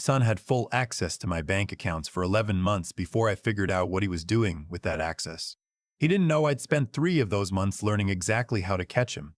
Son had full access to my bank accounts for 11 months before I figured out what he was doing with that access. He didn't know I'd spent 3 of those months learning exactly how to catch him.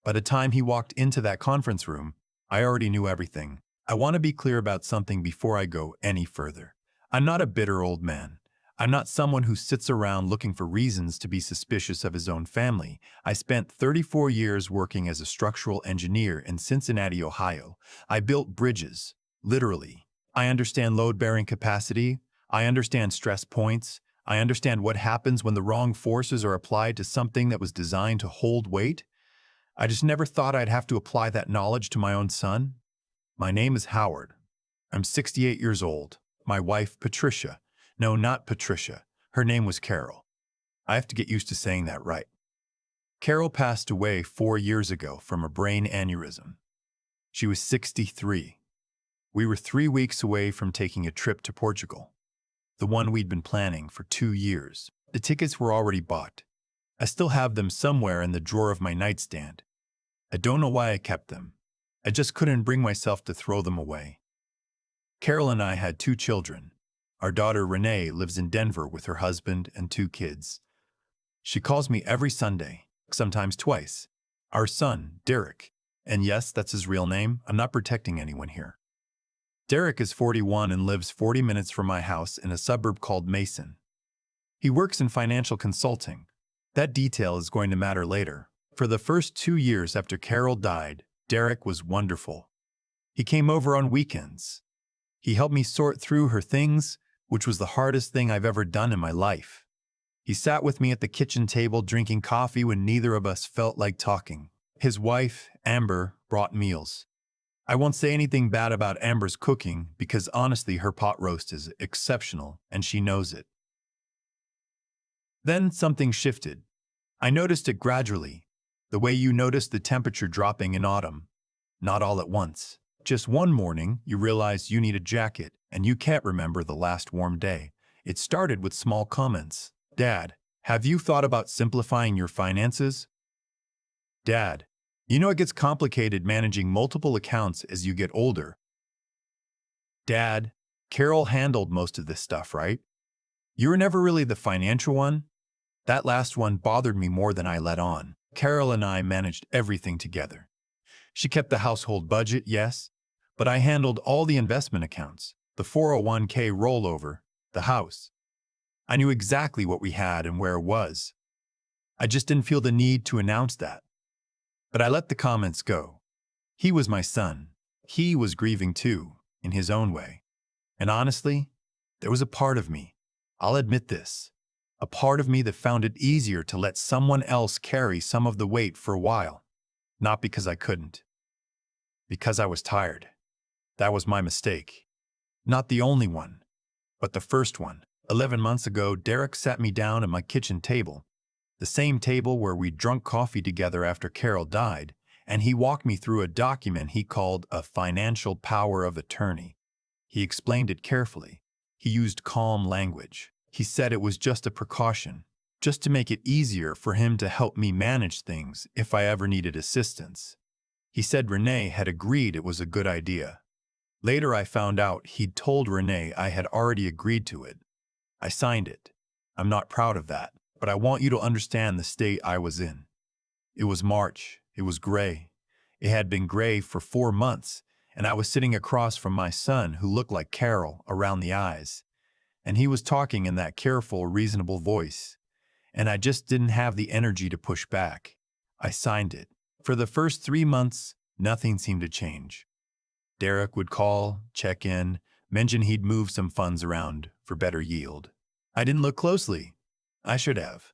By the time he walked into that conference room, I already knew everything. I want to be clear about something before I go any further. I'm not a bitter old man. I'm not someone who sits around looking for reasons to be suspicious of his own family. I spent 34 years working as a structural engineer in Cincinnati, Ohio. I built bridges, literally. I understand load-bearing capacity. I understand stress points. I understand what happens when the wrong forces are applied to something that was designed to hold weight. I just never thought I'd have to apply that knowledge to my own son. My name is Howard. I'm 68 years old. My wife, Patricia. No, not Patricia. Her name was Carol. I have to get used to saying that right. Carol passed away 4 years ago from a brain aneurysm. She was 63. We were 3 weeks away from taking a trip to Portugal, the one we'd been planning for 2 years. The tickets were already bought. I still have them somewhere in the drawer of my nightstand. I don't know why I kept them. I just couldn't bring myself to throw them away. Carol and I had 2 children. Our daughter Renee lives in Denver with her husband and 2 kids. She calls me every Sunday, sometimes twice. Our son, Derek, and yes, that's his real name. I'm not protecting anyone here. Derek is 41 and lives 40 minutes from my house in a suburb called Mason. He works in financial consulting. That detail is going to matter later. For the first 2 years after Carol died, Derek was wonderful. He came over on weekends. He helped me sort through her things, which was the hardest thing I've ever done in my life. He sat with me at the kitchen table drinking coffee when neither of us felt like talking. His wife, Amber, brought meals. I won't say anything bad about Amber's cooking because honestly her pot roast is exceptional and she knows it. Then something shifted. I noticed it gradually, the way you notice the temperature dropping in autumn. Not all at once. Just one morning, you realize you need a jacket and you can't remember the last warm day. It started with small comments. Dad, have you thought about simplifying your finances? Dad, you know it gets complicated managing multiple accounts as you get older. Dad, Carol handled most of this stuff, right? You were never really the financial one? That last one bothered me more than I let on. Carol and I managed everything together. She kept the household budget, yes, but I handled all the investment accounts, the 401k rollover, the house. I knew exactly what we had and where it was. I just didn't feel the need to announce that. But I let the comments go. He was my son. He was grieving too, in his own way. And honestly, there was a part of me, I'll admit this, a part of me that found it easier to let someone else carry some of the weight for a while. Not because I couldn't. Because I was tired. That was my mistake. Not the only one, but the first one. 11 months ago, Derek sat me down at my kitchen table, the same table where we drunk coffee together after Carol died, and he walked me through a document he called a financial power of attorney. He explained it carefully. He used calm language. He said it was just a precaution, just to make it easier for him to help me manage things if I ever needed assistance. He said Renee had agreed it was a good idea. Later I found out he'd told Renee I had already agreed to it. I signed it. I'm not proud of that, but I want you to understand the state I was in. It was March. It was gray. It had been gray for 4 months, and I was sitting across from my son who looked like Carol around the eyes. And he was talking in that careful, reasonable voice. And I just didn't have the energy to push back. I signed it. For the first 3 months, nothing seemed to change. Derek would call, check in, mention he'd move some funds around for better yield. I didn't look closely. I should have.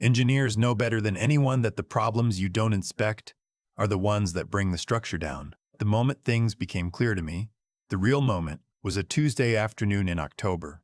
Engineers know better than anyone that the problems you don't inspect are the ones that bring the structure down. The moment things became clear to me, the real moment, was a Tuesday afternoon in October.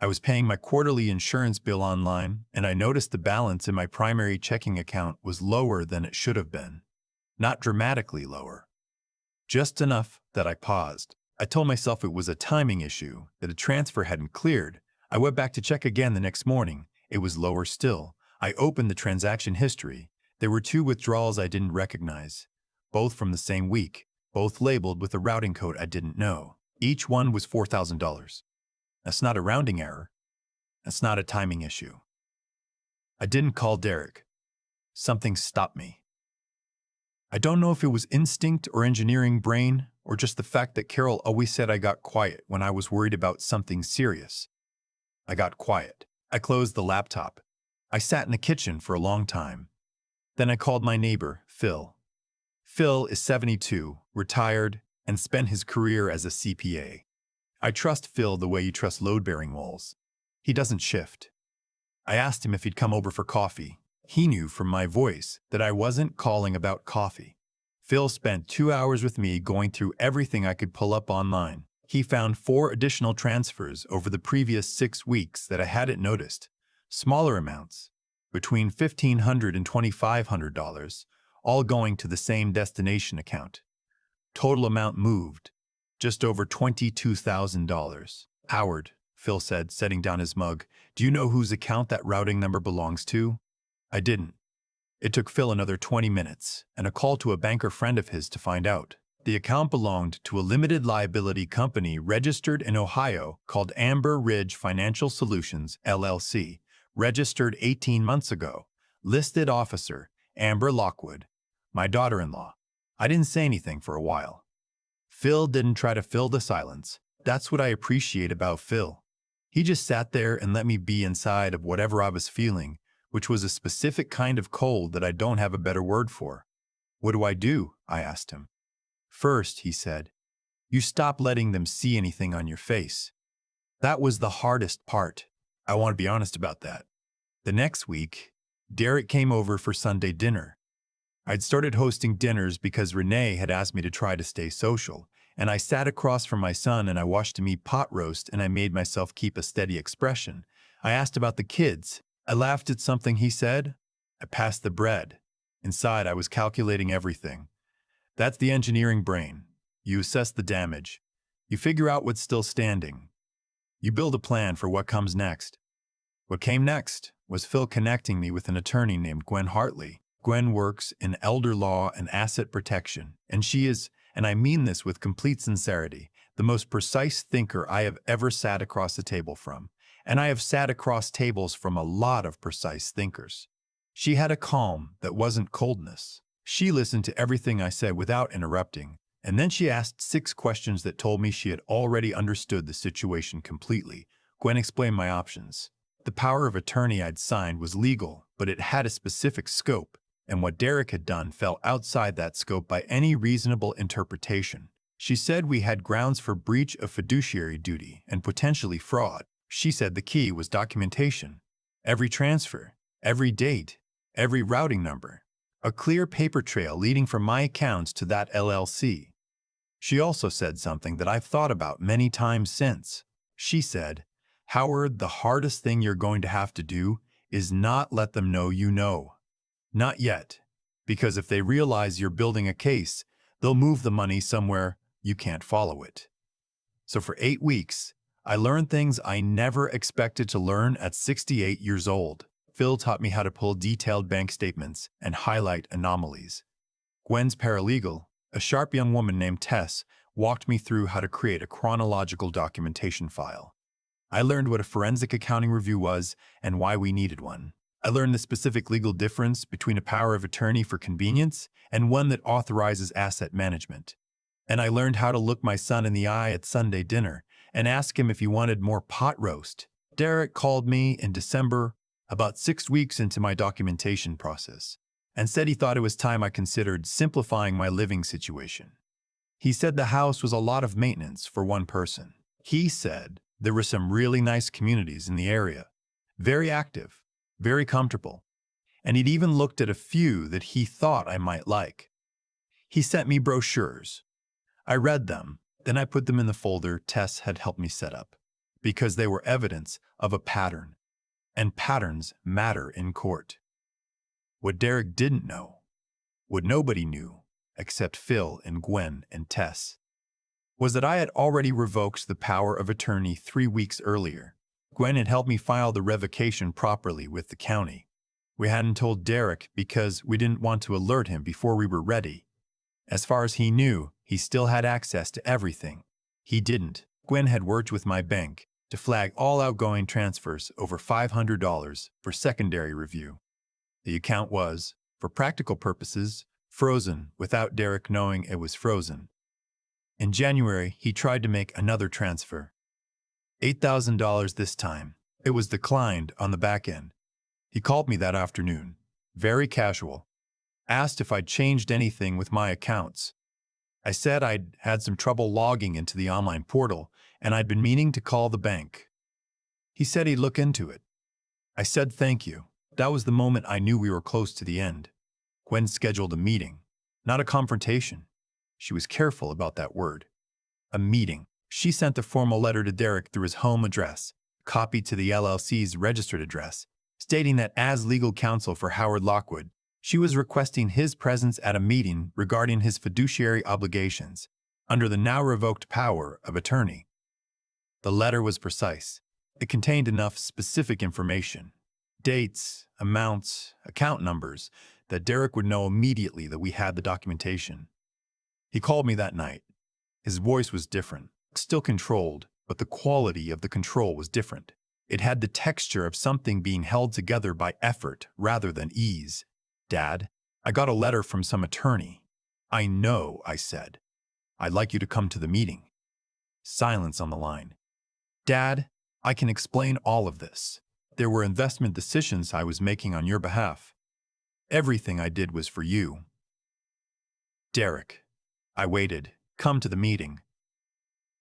I was paying my quarterly insurance bill online, and I noticed the balance in my primary checking account was lower than it should have been. Not dramatically lower. Just enough that I paused. I told myself it was a timing issue, that a transfer hadn't cleared. I went back to check again the next morning. It was lower still. I opened the transaction history. There were 2 withdrawals I didn't recognize, both from the same week, both labeled with a routing code I didn't know. Each one was $4,000. That's not a rounding error. That's not a timing issue. I didn't call Derek. Something stopped me. I don't know if it was instinct or engineering brain or just the fact that Carol always said I got quiet when I was worried about something serious. I got quiet. I closed the laptop. I sat in the kitchen for a long time. Then I called my neighbor, Phil. Phil is 72, retired, and spent his career as a CPA. I trust Phil the way you trust load-bearing walls. He doesn't shift. I asked him if he'd come over for coffee. He knew from my voice that I wasn't calling about coffee. Phil spent 2 hours with me going through everything I could pull up online. He found 4 additional transfers over the previous 6 weeks that I hadn't noticed. Smaller amounts, between $1,500 and $2,500, all going to the same destination account. Total amount moved, just over $22,000. Howard, Phil said, setting down his mug, do you know whose account that routing number belongs to? I didn't. It took Phil another 20 minutes and a call to a banker friend of his to find out. The account belonged to a limited liability company registered in Ohio called Amber Ridge Financial Solutions, LLC, registered 18 months ago. Listed officer, Amber Lockwood, my daughter-in-law. I didn't say anything for a while. Phil didn't try to fill the silence. That's what I appreciate about Phil. He just sat there and let me be inside of whatever I was feeling, which was a specific kind of cold that I don't have a better word for. What do I do? I asked him. First, he said, you stop letting them see anything on your face. That was the hardest part. I want to be honest about that. The next week, Derek came over for Sunday dinner. I'd started hosting dinners because Renee had asked me to try to stay social, and I sat across from my son and I watched him eat pot roast and I made myself keep a steady expression. I asked about the kids. I laughed at something he said. I passed the bread. Inside, I was calculating everything. That's the engineering brain. You assess the damage. You figure out what's still standing. You build a plan for what comes next. What came next was Phil connecting me with an attorney named Gwen Hartley. Gwen works in elder law and asset protection, and she is, and I mean this with complete sincerity, the most precise thinker I have ever sat across a table from. And I have sat across tables from a lot of precise thinkers. She had a calm that wasn't coldness. She listened to everything I said without interrupting, and then she asked 6 questions that told me she had already understood the situation completely. Gwen explained my options. The power of attorney I'd signed was legal, but it had a specific scope, and what Derek had done fell outside that scope by any reasonable interpretation. She said we had grounds for breach of fiduciary duty and potentially fraud. She said the key was documentation. Every transfer, every date, every routing number. A clear paper trail leading from my accounts to that LLC. She also said something that I've thought about many times since. She said, Howard, the hardest thing you're going to have to do is not let them know you know. Not yet. Because if they realize you're building a case, they'll move the money somewhere you can't follow it. So for 8 weeks, I learned things I never expected to learn at 68 years old. Phil taught me how to pull detailed bank statements and highlight anomalies. Gwen's paralegal, a sharp young woman named Tess, walked me through how to create a chronological documentation file. I learned what a forensic accounting review was and why we needed one. I learned the specific legal difference between a power of attorney for convenience and one that authorizes asset management. And I learned how to look my son in the eye at Sunday dinner and ask him if he wanted more pot roast. Derek called me in December, about 6 weeks into my documentation process, and said he thought it was time I considered simplifying my living situation. He said the house was a lot of maintenance for one person. He said there were some really nice communities in the area, very active, very comfortable, and he'd even looked at a few that he thought I might like. He sent me brochures. I read them. Then I put them in the folder Tess had helped me set up, because they were evidence of a pattern, and patterns matter in court. What Derek didn't know, what nobody knew except Phil and Gwen and Tess, was that I had already revoked the power of attorney 3 weeks earlier. Gwen had helped me file the revocation properly with the county. We hadn't told Derek because we didn't want to alert him before we were ready. As far as he knew, he still had access to everything. He didn't. Gwen had worked with my bank to flag all outgoing transfers over $500 for secondary review. The account was, for practical purposes, frozen without Derek knowing it was frozen. In January, he tried to make another transfer. $8,000 this time. It was declined on the back end. He called me that afternoon, very casual, asked if I'd changed anything with my accounts. I said I'd had some trouble logging into the online portal and I'd been meaning to call the bank. He said he'd look into it. I said thank you. That was the moment I knew we were close to the end. Gwen scheduled a meeting, not a confrontation. She was careful about that word. A meeting. She sent a formal letter to Derek through his home address, copied to the LLC's registered address, stating that as legal counsel for Howard Lockwood, she was requesting his presence at a meeting regarding his fiduciary obligations under the now revoked power of attorney. The letter was precise. It contained enough specific information, dates, amounts, account numbers, that Derek would know immediately that we had the documentation. He called me that night. His voice was different, still controlled, but the quality of the control was different. It had the texture of something being held together by effort rather than ease. Dad, I got a letter from some attorney. I know, I said. I'd like you to come to the meeting. Silence on the line. Dad, I can explain all of this. There were investment decisions I was making on your behalf. Everything I did was for you. Derek. I waited. Come to the meeting.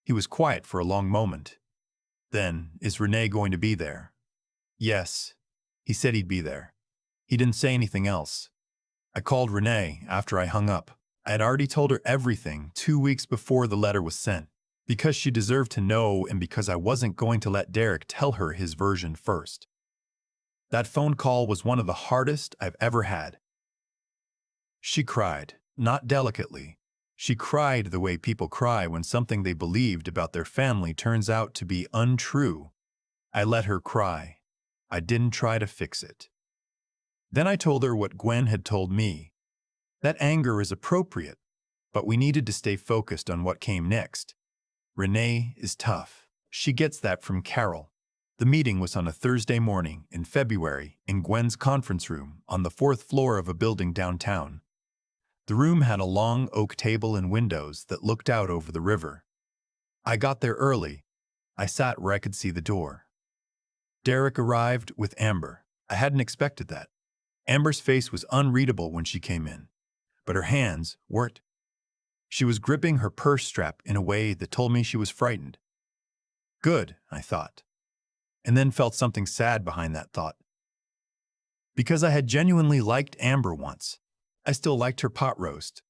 He was quiet for a long moment. Then, is Renee going to be there? Yes. He said he'd be there. He didn't say anything else. I called Renee after I hung up. I had already told her everything 2 weeks before the letter was sent, because she deserved to know and because I wasn't going to let Derek tell her his version first. That phone call was one of the hardest I've ever had. She cried, not delicately. She cried the way people cry when something they believed about their family turns out to be untrue. I let her cry. I didn't try to fix it. Then I told her what Gwen had told me. That anger is appropriate, but we needed to stay focused on what came next. Renee is tough. She gets that from Carol. The meeting was on a Thursday morning in February in Gwen's conference room on the 4th floor of a building downtown. The room had a long oak table and windows that looked out over the river. I got there early. I sat where I could see the door. Derek arrived with Amber. I hadn't expected that. Amber's face was unreadable when she came in, but her hands weren't. She was gripping her purse strap in a way that told me she was frightened. Good, I thought, and then felt something sad behind that thought. Because I had genuinely liked Amber once, I still liked her pot roast.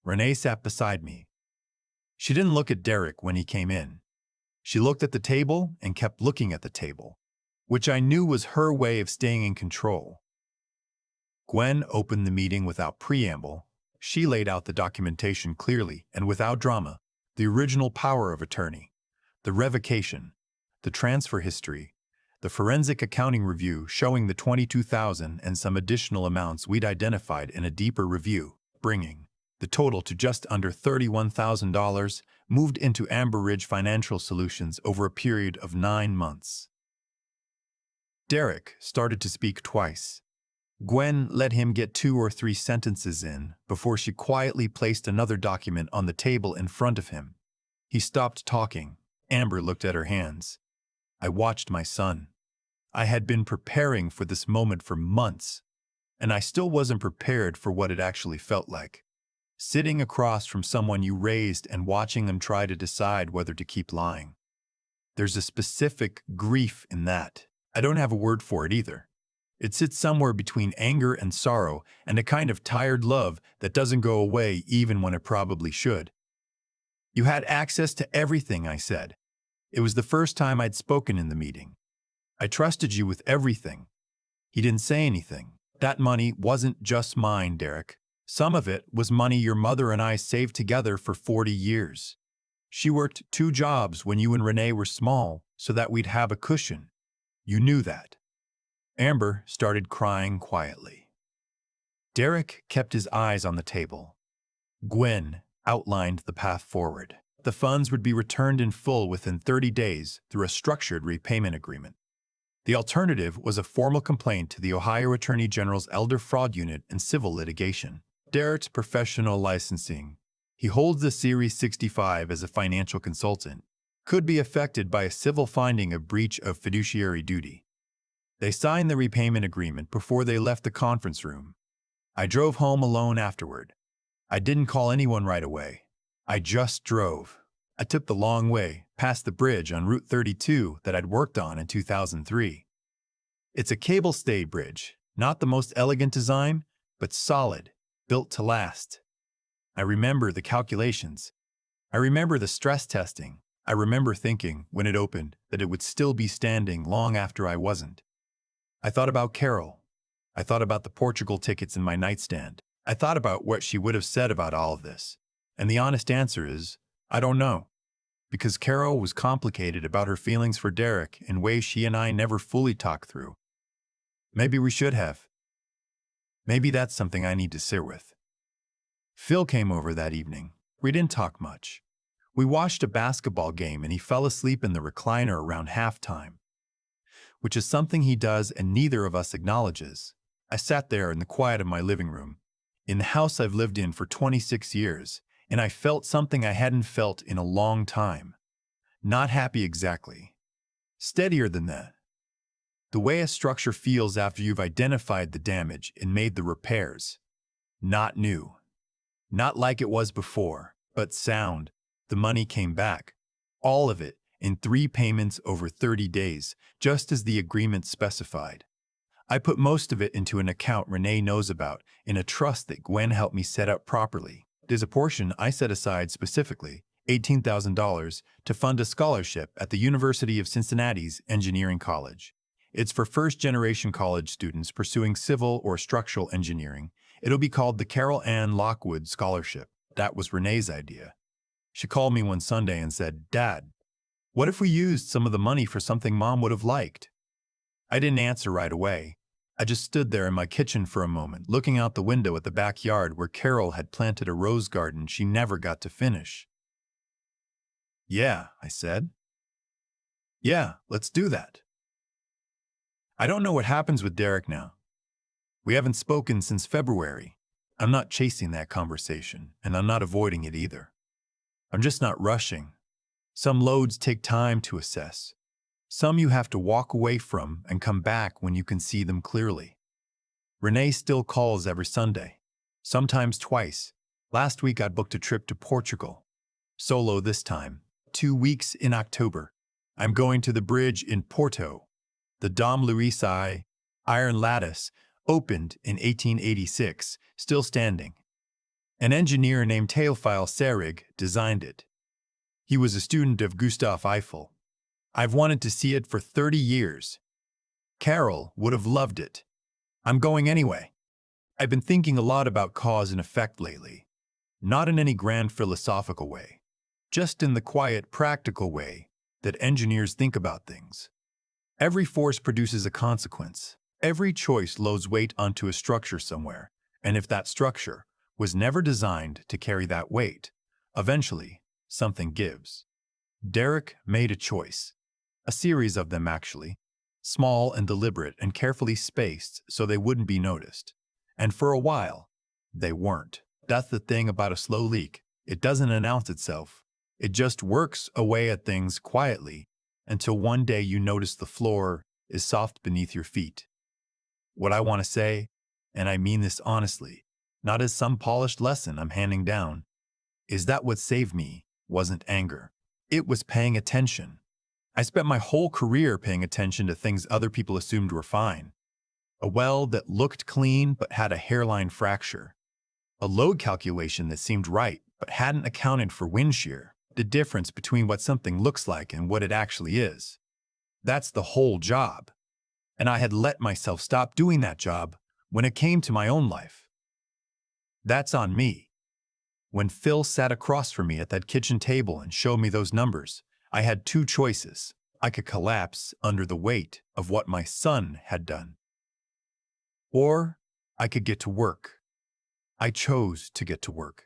Renee sat beside me. She didn't look at Derek when he came in. She looked at the table and kept looking at the table, which I knew was her way of staying in control. Gwen opened the meeting without preamble. She laid out the documentation clearly and without drama, the original power of attorney, the revocation, the transfer history, the forensic accounting review showing the $22,000 and some additional amounts we'd identified in a deeper review, bringing the total to just under $31,000, moved into Amber Ridge Financial Solutions over a period of 9 months. Derek started to speak twice. Gwen let him get 2 or 3 sentences in before she quietly placed another document on the table in front of him. He stopped talking. Amber looked at her hands. I watched my son. I had been preparing for this moment for months, and I still wasn't prepared for what it actually felt like. Sitting across from someone you raised and watching them try to decide whether to keep lying. There's a specific grief in that. I don't have a word for it either. It sits somewhere between anger and sorrow and a kind of tired love that doesn't go away even when it probably should. You had access to everything, I said. It was the first time I'd spoken in the meeting. I trusted you with everything. He didn't say anything. That money wasn't just mine, Derek. Some of it was money your mother and I saved together for 40 years. She worked 2 jobs when you and Renee were small so that we'd have a cushion. You knew that. Amber started crying quietly. Derek kept his eyes on the table. Gwen outlined the path forward. The funds would be returned in full within 30 days through a structured repayment agreement. The alternative was a formal complaint to the Ohio Attorney General's Elder Fraud Unit and civil litigation. Derek's professional licensing. He holds the Series 65 as a financial consultant. Could be affected by a civil finding of breach of fiduciary duty. They signed the repayment agreement before they left the conference room. I drove home alone afterward. I didn't call anyone right away. I just drove. I took the long way, past the bridge on Route 32 that I'd worked on in 2003. It's a cable-stayed bridge, not the most elegant design, but solid, built to last. I remember the calculations. I remember the stress testing. I remember thinking, when it opened, that it would still be standing long after I wasn't. I thought about Carol. I thought about the Portugal tickets in my nightstand. I thought about what she would have said about all of this. And the honest answer is, I don't know. Because Carol was complicated about her feelings for Derek in ways she and I never fully talked through. Maybe we should have. Maybe that's something I need to sit with. Phil came over that evening. We didn't talk much. We watched a basketball game and he fell asleep in the recliner around halftime, which is something he does and neither of us acknowledges. I sat there in the quiet of my living room, in the house I've lived in for 26 years, and I felt something I hadn't felt in a long time. Not happy exactly. Steadier than that. The way a structure feels after you've identified the damage and made the repairs. Not new. Not like it was before, but sound. The money came back. All of it, in 3 payments over 30 days, just as the agreement specified. I put most of it into an account Renee knows about, in a trust that Gwen helped me set up properly. There's a portion I set aside specifically, $18,000, to fund a scholarship at the University of Cincinnati's Engineering College. It's for first-generation college students pursuing civil or structural engineering. It'll be called the Carol Ann Lockwood Scholarship. That was Renee's idea. She called me one Sunday and said, "Dad, what if we used some of the money for something Mom would have liked?" I didn't answer right away. I just stood there in my kitchen for a moment, looking out the window at the backyard where Carol had planted a rose garden she never got to finish. "Yeah," I said. "Yeah, let's do that." I don't know what happens with Derek now. We haven't spoken since February. I'm not chasing that conversation, and I'm not avoiding it either. I'm just not rushing. Some loads take time to assess. Some you have to walk away from and come back when you can see them clearly. Renee still calls every Sunday, sometimes twice. Last week I booked a trip to Portugal. Solo this time, 2 weeks in October. I'm going to the bridge in Porto. The Dom Luis I iron lattice opened in 1886, still standing. An engineer named Théophile Serig designed it. He was a student of Gustave Eiffel. I've wanted to see it for 30 years. Carol would have loved it. I'm going anyway. I've been thinking a lot about cause and effect lately. Not in any grand philosophical way. Just in the quiet, practical way that engineers think about things. Every force produces a consequence. Every choice loads weight onto a structure somewhere, and if that structure was never designed to carry that weight, eventually, something gives. Derek made a choice. A series of them, actually. Small and deliberate and carefully spaced so they wouldn't be noticed. And for a while, they weren't. That's the thing about a slow leak. It doesn't announce itself. It just works away at things quietly until one day you notice the floor is soft beneath your feet. What I want to say, and I mean this honestly, not as some polished lesson I'm handing down, is that what saved me wasn't anger. It was paying attention. I spent my whole career paying attention to things other people assumed were fine. A well that looked clean but had a hairline fracture. A load calculation that seemed right but hadn't accounted for wind shear. The difference between what something looks like and what it actually is. That's the whole job. And I had let myself stop doing that job when it came to my own life. That's on me. When Phil sat across from me at that kitchen table and showed me those numbers, I had 2 choices. I could collapse under the weight of what my son had done. Or I could get to work. I chose to get to work.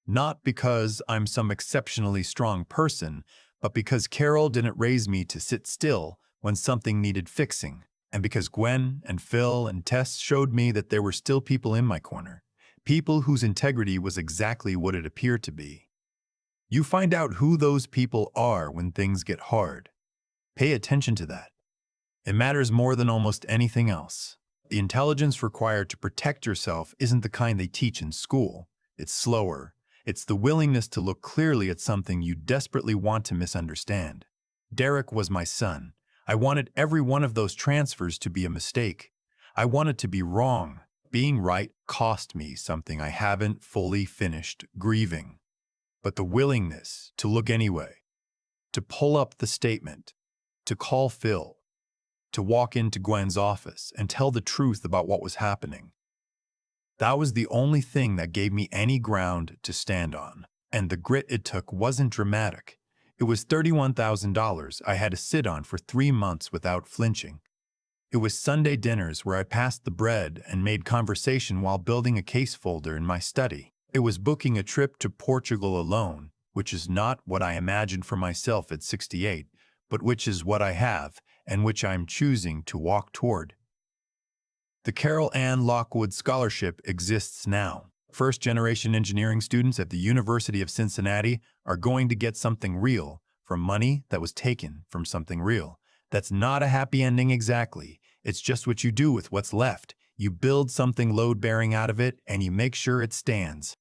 Not because I'm some exceptionally strong person, but because Carol didn't raise me to sit still when something needed fixing, and because Gwen and Phil and Tess showed me that there were still people in my corner, people whose integrity was exactly what it appeared to be. You find out who those people are when things get hard. Pay attention to that. It matters more than almost anything else. The intelligence required to protect yourself isn't the kind they teach in school. It's slower. It's the willingness to look clearly at something you desperately want to misunderstand. Derek was my son. I wanted every one of those transfers to be a mistake. I wanted to be wrong. Being right cost me something I haven't fully finished grieving. But the willingness to look anyway, to pull up the statement, to call Phil, to walk into Gwen's office and tell the truth about what was happening. That was the only thing that gave me any ground to stand on. And the grit it took wasn't dramatic. It was $31,000 I had to sit on for 3 months without flinching. It was Sunday dinners where I passed the bread and made conversation while building a case folder in my study. It was booking a trip to Portugal alone, which is not what I imagined for myself at 68, but which is what I have and which I'm choosing to walk toward. The Carol Ann Lockwood Scholarship exists now. First-generation engineering students at the University of Cincinnati are going to get something real from money that was taken from something real. That's not a happy ending exactly. It's just what you do with what's left. You build something load-bearing out of it, and you make sure it stands.